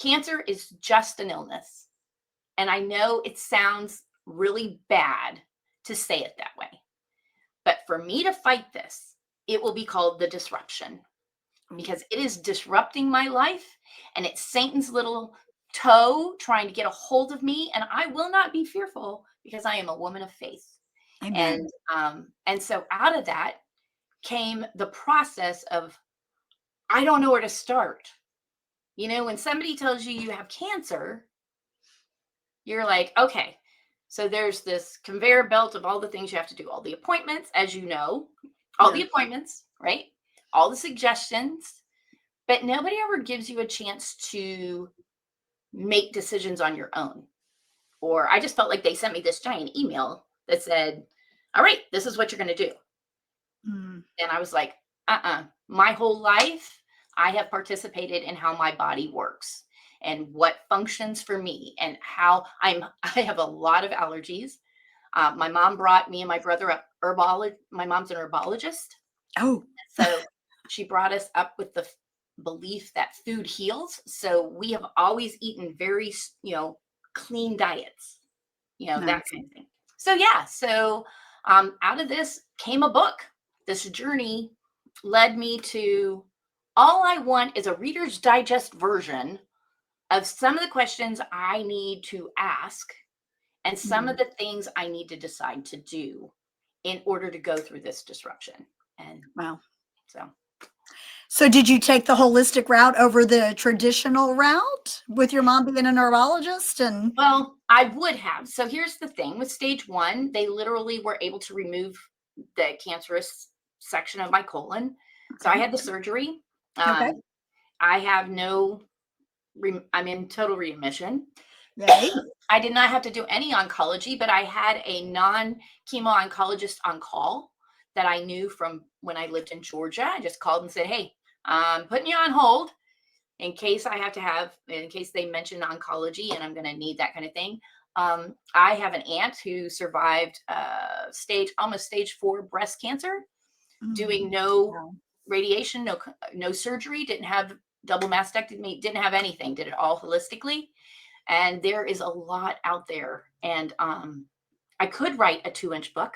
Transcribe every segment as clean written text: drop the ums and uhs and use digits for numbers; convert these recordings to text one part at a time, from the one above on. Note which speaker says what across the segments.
Speaker 1: cancer is just an illness. And I know it sounds really bad to say it that way. But for me to fight this, it will be called the disruption because it is disrupting my life and it's Satan's little toe trying to get a hold of me. And I will not be fearful because I am a woman of faith.
Speaker 2: Amen.
Speaker 1: And so out of that came the process of, I don't know where to start. You know, when somebody tells you you have cancer, you're like, okay, so there's this conveyor belt of all the things you have to do, all the appointments, as you know, all the appointments, right? All the suggestions, but nobody ever gives you a chance to make decisions on your own. Or I just felt like they sent me this giant email that said, all right, this is what you're going to do.
Speaker 2: Mm.
Speaker 1: And I was like, my whole life, I have participated in how my body works and what functions for me and how I have a lot of allergies. My mom brought me and my brother up my mom's an herbologist.
Speaker 2: Oh,
Speaker 1: So she brought us up with the belief that food heals. So we have always eaten very, clean diets, that
Speaker 2: nice.
Speaker 1: kind of thing. So yeah, out of this came a book. This journey led me to all I want is a Reader's Digest version of some of the questions I need to ask and some of the things I need to decide to do in order to go through this disruption. And
Speaker 2: Wow.
Speaker 1: so
Speaker 2: So did you take the holistic route over the traditional route with your mom being a neurologist? And
Speaker 1: well, I would have. So here's the thing with stage 1, they literally were able to remove the cancerous section of my colon. So I had the surgery.
Speaker 2: okay.
Speaker 1: I have I'm in total remission.
Speaker 2: Yay.
Speaker 1: I did not have to do any oncology, but I had a non-chemo oncologist on call that I knew from when I lived in Georgia. I just called and said, hey, I'm putting you on hold in case they mention oncology and I'm going to need that kind of thing. I have an aunt who survived almost stage 4 breast cancer, doing no radiation, no surgery, didn't have double mastectomy, didn't have anything, did it all holistically. And there is a lot out there. And I could write a 2-inch book,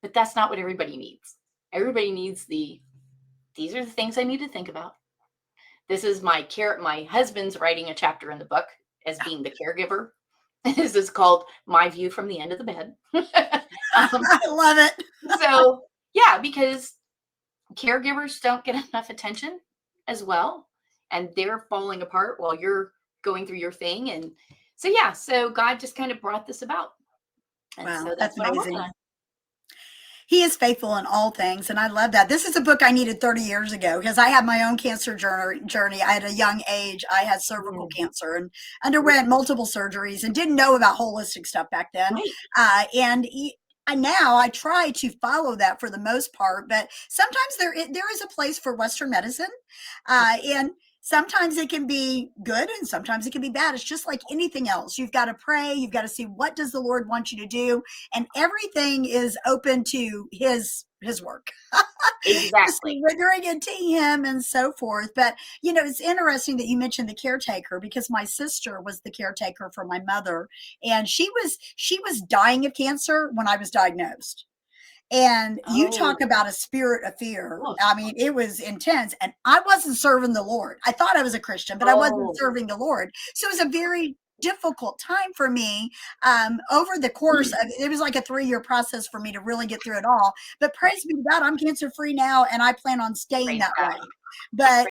Speaker 1: but that's not what everybody needs. Everybody needs these are the things I need to think about. This is my husband's writing a chapter in the book as being the caregiver. This is called My View from the End of the Bed.
Speaker 2: I love it.
Speaker 1: So yeah, because caregivers don't get enough attention as well. And they're falling apart while you're going through your thing. And so, yeah, so God just kind of brought this about. And
Speaker 2: Wow,
Speaker 1: so
Speaker 2: that's
Speaker 1: what I'm
Speaker 2: amazing.
Speaker 1: working on.
Speaker 2: He is faithful in all things, and I love that. This is a book I needed 30 years ago because I had my own cancer journey. I had a young age. I had cervical cancer and underwent multiple surgeries and didn't know about holistic stuff back then.
Speaker 1: Right.
Speaker 2: And now I try to follow that for the most part, but sometimes there is a place for Western medicine, and sometimes it can be good and sometimes it can be bad. It's just like anything else. You've got to pray. You've got to see what does the Lord want you to do, and everything is open to his work.
Speaker 1: Exactly.
Speaker 2: Surrendering it to him and so forth. But, it's interesting that you mentioned the caretaker because my sister was the caretaker for my mother, and she was dying of cancer when I was diagnosed. And you talk about a spirit of fear. I mean, it was intense, and I wasn't serving the Lord. I thought I was a Christian, but I wasn't serving the Lord. So it was a very difficult time for me over the course of it. Was like a 3-year process for me to really get through it all. But praise be to God, I'm cancer free now, and I plan on staying that way. But